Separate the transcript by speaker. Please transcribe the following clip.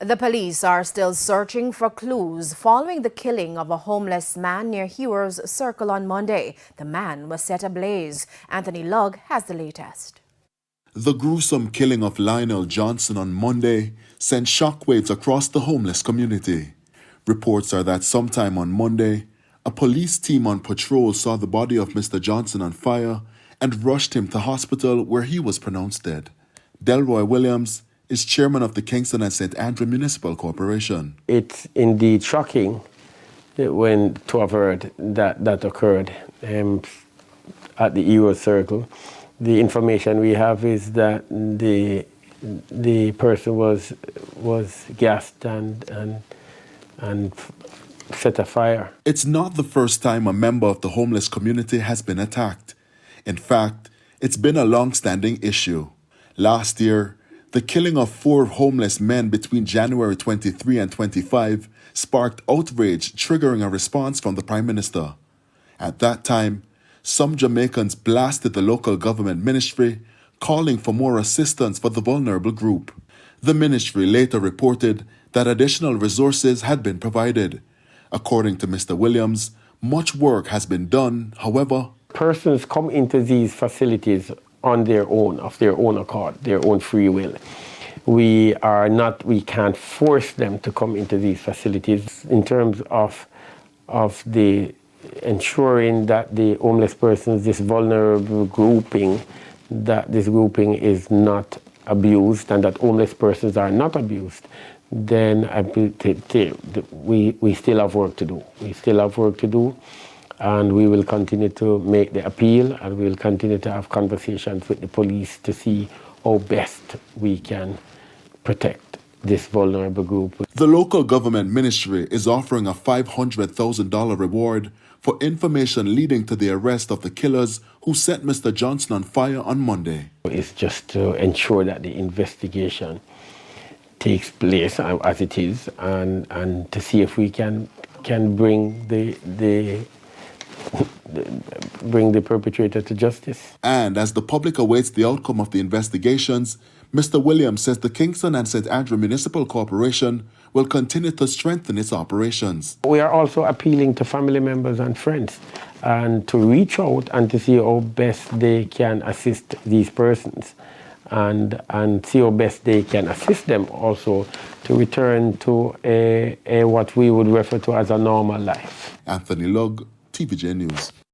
Speaker 1: The police are still searching for clues following the killing of a homeless man near Heroes Circle on Monday. The man was set ablaze. Anthony Lugg has the latest.
Speaker 2: The gruesome killing of Lionel Johnson on Monday sent shockwaves across the homeless community. Reports are that sometime on Monday, a police team on patrol saw the body of Mr. Johnson on fire and rushed him to hospital where he was pronounced dead. Delroy Williams is chairman of the Kingston and St. Andrew Municipal Corporation.
Speaker 3: It's indeed shocking when to have heard that occurred at the Euro Circle. The information we have is that the person was gassed and set afire.
Speaker 2: It's not the first time a member of the homeless community has been attacked. In fact, it's been a long-standing issue. Last year, the killing of 4 homeless men between January 23 and 25 sparked outrage, triggering a response from the Prime Minister. At that time, some Jamaicans blasted the local government ministry, calling for more assistance for the vulnerable group. The ministry later reported that additional resources had been provided. According to Mr. Williams, much work has been done. However,
Speaker 3: persons come into these facilities on their own, of their own accord, their own free will. We can't force them to come into these facilities. In terms of the ensuring that the homeless persons, this vulnerable grouping, that this grouping is not abused and that homeless persons are not abused, then we still have work to do. We still have work to do. And we will continue to make the appeal, and we will continue to have conversations with the police to see how best we can protect this vulnerable group.
Speaker 2: The local government ministry is offering a $500,000 reward for information leading to the arrest of the killers who set Mr. Johnson on fire on Monday.
Speaker 3: It's just to ensure that the investigation takes place as it is, and to see if we can bring the perpetrator to justice.
Speaker 2: And as the public awaits the outcome of the investigations, Mr. Williams says the Kingston and St. Andrew Municipal Corporation will continue to strengthen its operations.
Speaker 3: We are also appealing to family members and friends and to reach out and to see how best they can assist these persons and see how best they can assist them also to return to what we would refer to as a normal life.
Speaker 2: Anthony Lugg, TVJ News.